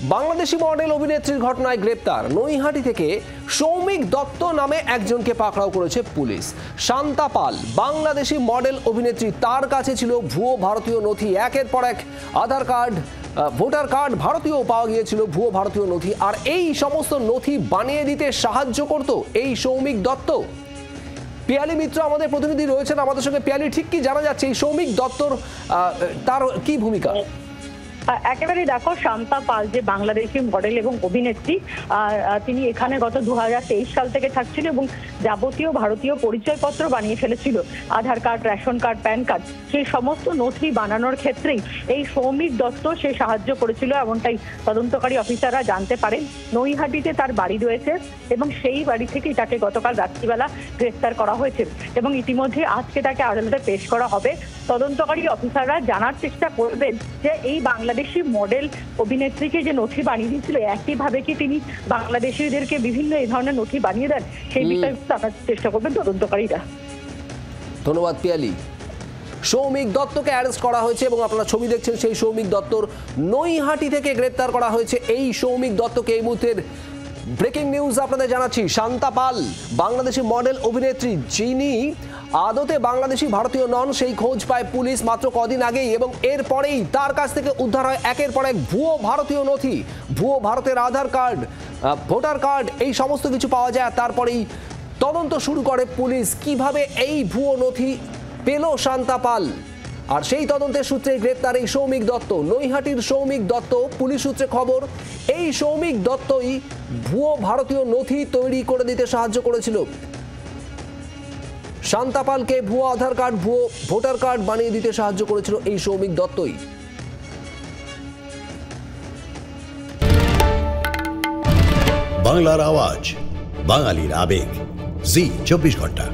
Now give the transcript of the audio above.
Bangladeshi model অভিনেত্রীর ঘটনায় গ্রেপ্তার নৈহাটি থেকে সৌমিক দত্ত নামে একজনকে পাকড়াও করেছে পুলিশ। শান্তা পাল বাংলাদেশি মডেল অভিনেত্রী, তার কাছে ছিল ভুয়ো ভারতীয় নথি, একের পর এক আধার কার্ড, ভোটার কার্ড ভারতীয় পাওয়া গিয়েছিল, ভুয়ো ভারতীয় নথি, আর এই সমস্ত নথি বানিয়ে দিতে সাহায্য করত এই সৌমিক দত্ত। পিয়ালি মিত্র আমাদের প্রতিনিধি রয়েছেন আমাদের সঙ্গে। পিয়ালি, ঠিক কি জানা যাচ্ছে এই সৌমিক দত্তর তার কি ভূমিকা? একেবারে দেখো, শান্তা পাল যে বাংলাদেশি মডেল এবং অভিনেত্রী, তিনি এখানে গত 2023 সাল থেকে থাকছিল এবং যাবতীয় ভারতীয় পরিচয়পত্র বানিয়ে ফেলেছিল, Aadhaar card, ration card, PAN card, সেই সমস্ত নথি বানানোর ক্ষেত্রেই এই সৌমিক দত্ত সে সাহায্য করেছিল, এমনটাই তদন্তকারী অফিসাররা জানতে পারেন। নৈহাটিতে তার বাড়ি রয়েছে এবং সেই বাড়ি থেকেই তাকে গতকাল রাত্রিবেলা গ্রেফতার করা হয়েছে এবং ইতিমধ্যে আজকে তাকে আদালতে পেশ করা হবে। তদন্তকারী অফিসাররা জানার চেষ্টা করবেন যে এই বাংলাদেশি মডেল অভিনেত্রীকে যে নথি বানিয়ে দিয়েছিল, একইভাবে কি তিনি বাংলাদেশিদেরকে বিভিন্ন এই ধরনের নথি বানিয়ে দেন, সেই বিষয়ে জানার চেষ্টা করবেন তদন্তকারীরা। ধন্যবাদ পিয়ালি। সৌমিক দত্তকে অ্যারেস্ট করা হয়েছে এবং আপনারা ছবি দেখছেন সেই সৌমিক দত্তর। নৈহাটি থেকে গ্রেপ্তার করা হয়েছে এই সৌমিক দত্তকে। এই মুহূর্তের ব্রেকিং নিউজ আপনাদের জানাচ্ছি। শান্তা পাল বাংলাদেশি মডেল অভিনেত্রী, যিনি আদতে বাংলাদেশি ভারতীয় নন, সেই খোঁজ পায় পুলিশ মাত্র কদিন আগেই এবং এরপরেই তার কাছ থেকে উদ্ধার হয় একের পর এক ভুয়ো ভারতীয় নথি, ভুয়ো ভারতের আধার কার্ড, ভোটার কার্ড, এই সমস্ত কিছু পাওয়া যায়। তারপরেই তদন্ত শুরু করে পুলিশ কিভাবে এই ভুয়ো নথি পেল শান্তা পাল, আর সেই তদন্তের সূত্রে গ্রেপ্তার এই সৌমিক দত্ত। নৈহাটির সৌমিক দত্ত, পুলিশ সূত্রে খবর এই সৌমিক দত্তই ভুয়ো ভারতীয় নথি তৈরি করে দিতে সাহায্য করেছিল। শান্তা পালকে ভুয়ো আধার কার্ড, ভুয়ো ভোটার কার্ড বানিয়ে দিতে সাহায্য করেছিল এই সৌমিক দত্তই। বাংলার আওয়াজ, বাঙালির আবেগ, জি 24 ঘন্টা।